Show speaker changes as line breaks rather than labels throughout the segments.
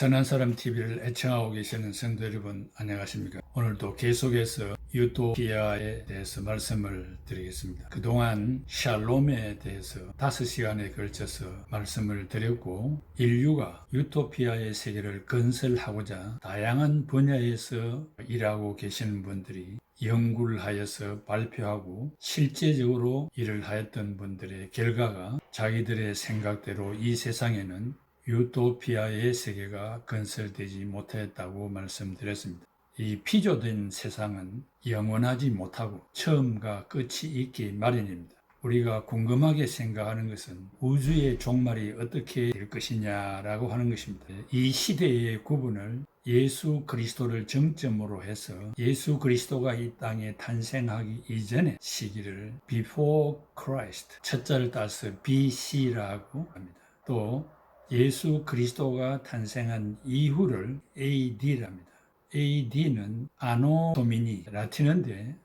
선한 사람 TV를 애청하고 계시는 성도 여러분, 안녕하십니까? 오늘도 계속해서 유토피아에 대해서 말씀을 드리겠습니다. 그동안 샬롬에 대해서 5시간에 걸쳐서 말씀을 드렸고, 인류가 유토피아의 세계를 건설하고자 다양한 분야에서 일하고 계시는 분들이 연구를 하여서 발표하고 실제적으로 일을 하였던 분들의 결과가 자기들의 생각대로 이 세상에는 유토피아의 세계가 건설되지 못했다고 말씀드렸습니다. 이 피조된 세상은 영원하지 못하고 처음과 끝이 있기 마련입니다. 우리가 궁금하게 생각하는 것은 우주의 종말이 어떻게 될 것이냐라고 하는 것입니다. 이 시대의 구분을 예수 그리스도를 정점으로 해서 예수 그리스도가 이 땅에 탄생하기 이전의 시기를 Before Christ, 첫자를 따서 BC라고 합니다. 또 예수 그리스도가 탄생한 이후를 AD랍니다. AD는 아노 도미니, 라틴어인데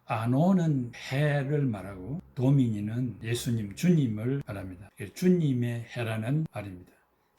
아노는 해를 말하고 도미니는 예수님, 주님을 말합니다. 주님의 해라는 말입니다.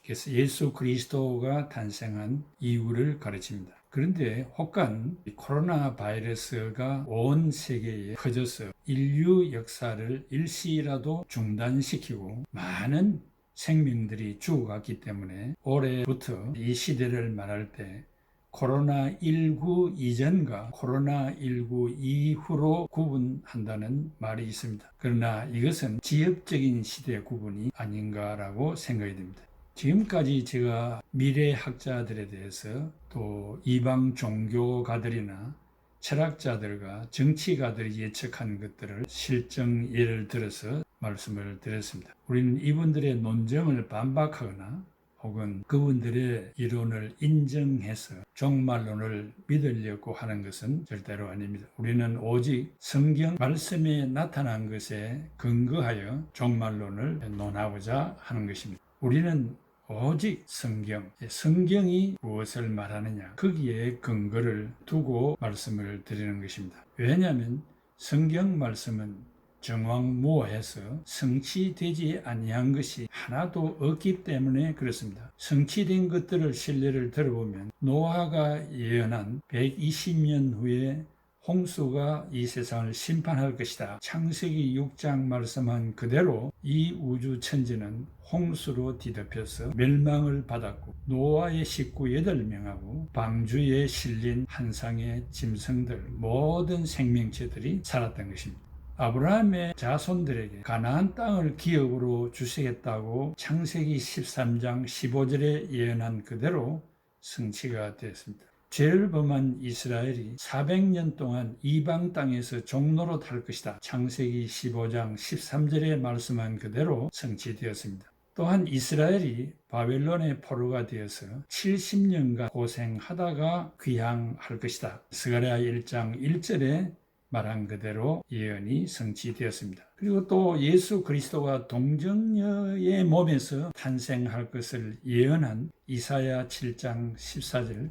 그래서 예수 그리스도가 탄생한 이후를 가르칩니다. 그런데 혹간 코로나 바이러스가 온 세계에 퍼져서 인류 역사를 일시라도 중단시키고 많은 생명들이 죽어갔기 때문에 올해부터 이 시대를 말할 때 코로나19 이전과 코로나19 이후로 구분한다는 말이 있습니다. 그러나 이것은 지역적인 시대 구분이 아닌가라고 생각이 됩니다. 지금까지 제가 미래학자들에 대해서 또 이방 종교가들이나 철학자들과 정치가들이 예측한 것들을 실정 예를 들어서 말씀을 드렸습니다. 우리는 이분들의 논정을 반박하거나 혹은 그분들의 이론을 인정해서 종말론을 믿으려고 하는 것은 절대로 아닙니다. 우리는 오직 성경 말씀에 나타난 것에 근거하여 종말론을 논하고자 하는 것입니다. 우리는 오직 성경이 무엇을 말하느냐, 거기에 근거를 두고 말씀을 드리는 것입니다. 왜냐하면 성경 말씀은 정황무어해서 성취되지 아니한 것이 하나도 없기 때문에 그렇습니다. 성취된 것들을 신뢰를 들어보면 노아가 예언한 120년 후에 홍수가 이 세상을 심판할 것이다. 창세기 6장 말씀한 그대로 이 우주 천지는 홍수로 뒤덮여서 멸망을 받았고 노아의 식구 8명하고 방주에 실린 한 쌍의 짐승들 모든 생명체들이 살았던 것입니다. 아브라함의 자손들에게 가나안 땅을 기업으로 주시겠다고 창세기 13장 15절에 예언한 그대로 성취가 되었습니다. 죄를 범한 이스라엘이 400년 동안 이방 땅에서 종노릇 할 것이다. 창세기 15장 13절에 말씀한 그대로 성취되었습니다. 또한 이스라엘이 바벨론의 포로가 되어서 70년간 고생하다가 귀향할 것이다. 스가랴 1장 1절에 말한 그대로 예언이 성취되었습니다. 그리고 또 예수 그리스도가 동정녀의 몸에서 탄생할 것을 예언한 이사야 7장 14절,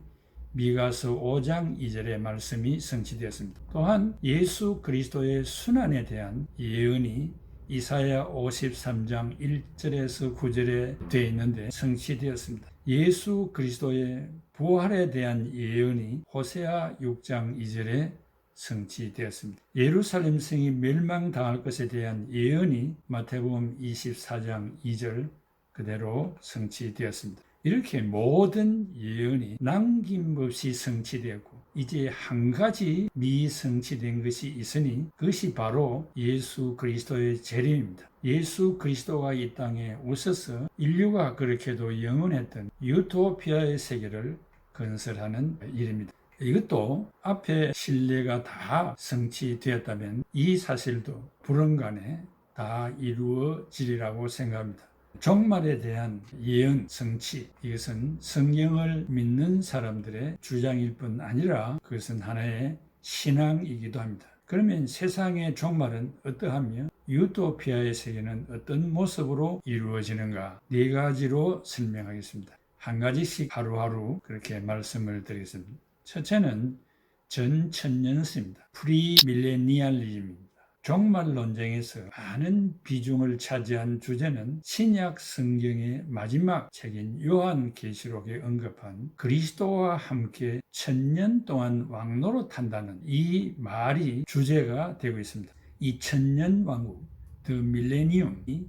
미가서 5장 2절의 말씀이 성취되었습니다. 또한 예수 그리스도의 순환에 대한 예언이 이사야 53장 1절에서 9절에 되어 있는데 성취되었습니다. 예수 그리스도의 부활에 대한 예언이 호세아 6장 2절에 성취되었습니다. 예루살렘 성이 멸망당할 것에 대한 예언이 마태복음 24장 2절 그대로 성취되었습니다. 이렇게 모든 예언이 남김없이 성취되었고 이제 한 가지 미성취된 것이 있으니 그것이 바로 예수 그리스도의 재림입니다. 예수 그리스도가 이 땅에 오셔서 인류가 그렇게도 영원했던 유토피아의 세계를 건설하는 일입니다. 이것도 앞에 신뢰가 다 성취되었다면 이 사실도 불언간에 다 이루어지리라고 생각합니다. 종말에 대한 예언, 성취, 이것은 성경을 믿는 사람들의 주장일 뿐 아니라 그것은 하나의 신앙이기도 합니다. 그러면 세상의 종말은 어떠하며 유토피아의 세계는 어떤 모습으로 이루어지는가 4가지로 설명하겠습니다. 한 가지씩 하루하루 그렇게 말씀을 드리겠습니다. 첫째는 전천년습니다. 프리밀레니얼리즘입니다. 종말 논쟁에서 많은 비중을 차지한 주제는 신약 성경의 마지막 책인 요한계시록에 언급한 그리스도와 함께 1000년 동안 왕노릇한다는 이 말이 주제가 되고 있습니다. 이 1000년 왕국, The Millennium이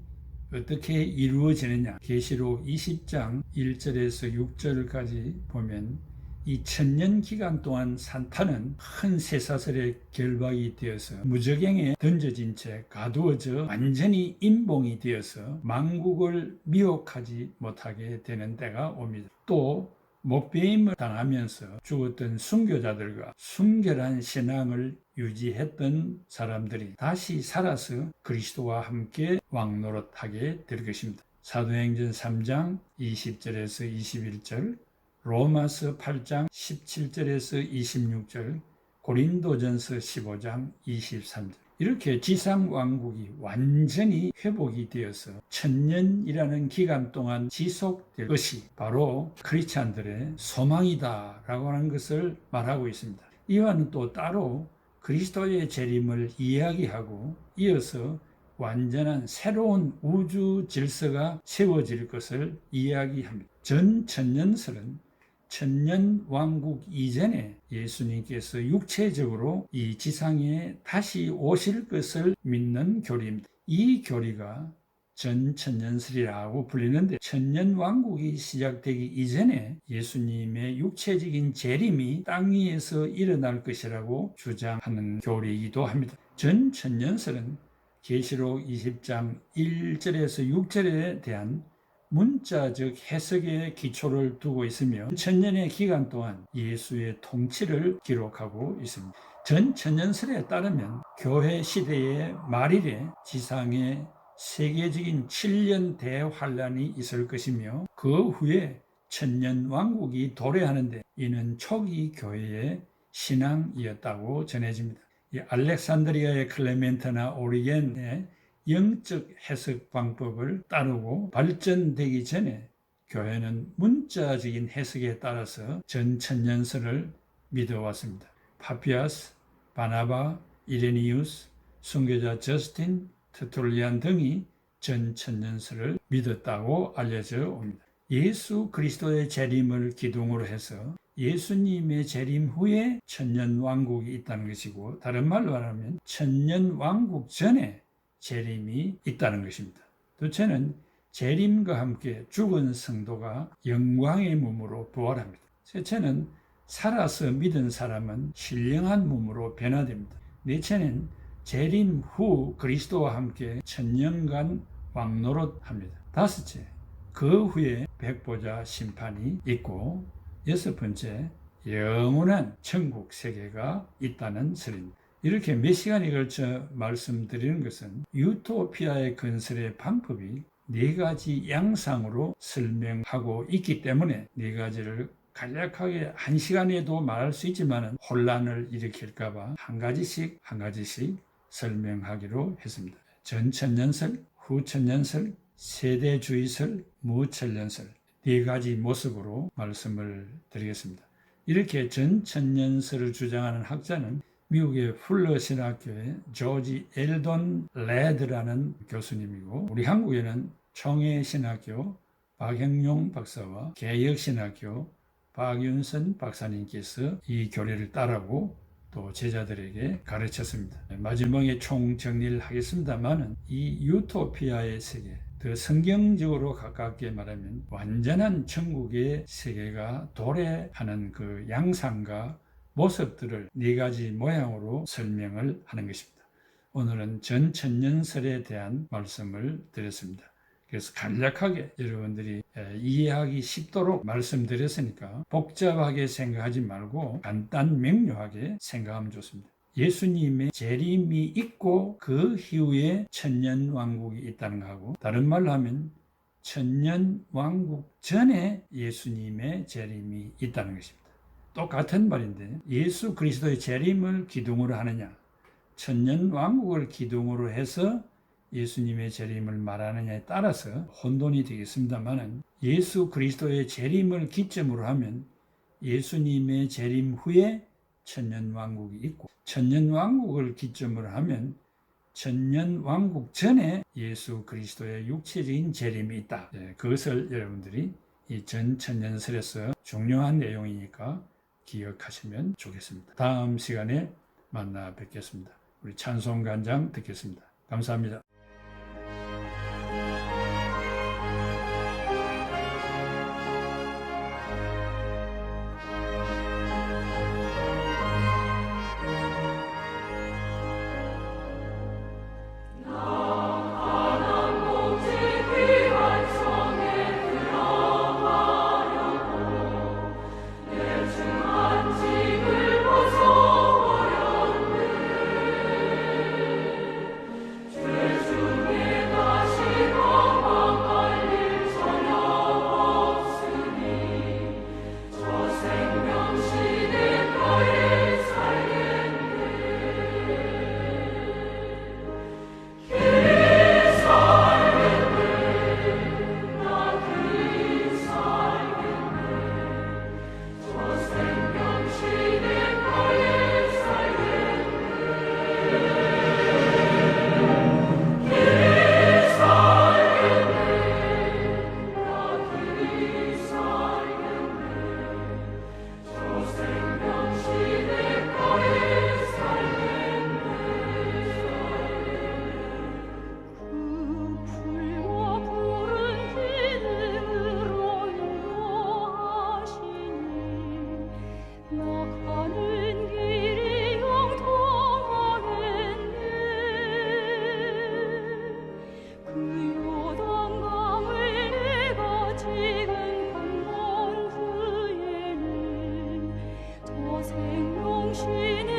어떻게 이루어지느냐? 계시록 20장 1절에서 6절까지 보면 이 1000년 기간 동안 산타는 큰 쇠사슬에 결박이 되어서 무저갱에 던져진 채 가두어져 완전히 임봉이 되어서 만국을 미혹하지 못하게 되는 때가 옵니다. 또 목배임을 당하면서 죽었던 순교자들과 순결한 신앙을 유지했던 사람들이 다시 살아서 그리스도와 함께 왕노릇하게 될 것입니다. 사도행전 3장 20절에서 21절, 로마서 8장 17절에서 26절, 고린도전서 15장 23절. 이렇게 지상왕국이 완전히 회복이 되어서 1000년이라는 기간 동안 지속될 것이 바로 크리스찬들의 소망이다 라고 하는 것을 말하고 있습니다. 이와는 또 따로 그리스도의 재림을 이야기하고 이어서 완전한 새로운 우주 질서가 세워질 것을 이야기합니다. 전 천년설은 천년 왕국 이전에 예수님께서 육체적으로 이 지상에 다시 오실 것을 믿는 교리입니다. 이 교리가 전천년설이라고 불리는데, 천년 왕국이 시작되기 이전에 예수님의 육체적인 재림이 땅 위에서 일어날 것이라고 주장하는 교리이기도 합니다. 전천년설은 계시록 20장 1절에서 6절에 대한 문자적 해석의 기초를 두고 있으며 천년의 기간 동안 예수의 통치를 기록하고 있습니다. 전천년설에 따르면 교회 시대의 말일에 지상에 세계적인 7년 대환란이 있을 것이며 그 후에 천년 왕국이 도래하는데 이는 초기 교회의 신앙이었다고 전해집니다. 이 알렉산드리아의 클레멘트나 오리겐의 영적 해석 방법을 따르고 발전되기 전에 교회는 문자적인 해석에 따라서 전천년설을 믿어왔습니다. 파피아스, 바나바, 이레니우스, 순교자 저스틴, 트툴리안 등이 전천년설을 믿었다고 알려져 옵니다. 예수 그리스도의 재림을 기둥으로 해서 예수님의 재림 후에 천년왕국이 있다는 것이고, 다른 말로 말하면 천년왕국 전에 재림이 있다는 것입니다. 둘째는 재림과 함께 죽은 성도가 영광의 몸으로 부활합니다. 셋째는 살아서 믿은 사람은 신령한 몸으로 변화됩니다. 넷째는 재림 후 그리스도와 함께 천년간 왕노릇합니다. 다섯째, 그 후에 백보자 심판이 있고, 여섯 번째, 영원한 천국 세계가 있다는 설입니다. 이렇게 몇 시간에 걸쳐 말씀드리는 것은 유토피아의 건설의 방법이 네 가지 양상으로 설명하고 있기 때문에 네 가지를 간략하게 한 시간에도 말할 수 있지만 혼란을 일으킬까봐 한 가지씩 설명하기로 했습니다. 전천년설, 후천년설, 세대주의설, 무천년설 네 가지 모습으로 말씀을 드리겠습니다. 이렇게 전천년설을 주장하는 학자는 미국의 풀러 신학교의 조지 엘돈 레드라는 교수님이고, 우리 한국에는 청해신학교 박형용 박사와 개혁신학교 박윤선 박사님께서 이 교리를 따르고 또 제자들에게 가르쳤습니다. 마지막에 총정리를 하겠습니다만, 이 유토피아의 세계, 더 성경적으로 가깝게 말하면 완전한 천국의 세계가 도래하는 그 양상과 모습들을 네 가지 모양으로 설명을 하는 것입니다. 오늘은 전천년설에 대한 말씀을 드렸습니다. 그래서 간략하게 여러분들이 이해하기 쉽도록 말씀드렸으니까 복잡하게 생각하지 말고 간단 명료하게 생각하면 좋습니다. 예수님의 재림이 있고 그 이후에 천년왕국이 있다는 거하고, 다른 말로 하면 천년왕국 전에 예수님의 재림이 있다는 것입니다. 똑같은 말인데, 예수 그리스도의 재림을 기둥으로 하느냐, 천년왕국을 기둥으로 해서 예수님의 재림을 말하느냐에 따라서 혼돈이 되겠습니다만, 예수 그리스도의 재림을 기점으로 하면 예수님의 재림 후에 천년왕국이 있고, 천년왕국을 기점으로 하면 천년 왕국 전에 예수 그리스도의 육체적인 재림이 있다. 그것을 여러분들이 이 전천년설에서 중요한 내용이니까 기억하시면 좋겠습니다. 다음 시간에 만나 뵙겠습니다. 우리 찬송간장 듣겠습니다. 감사합니다.
생명신의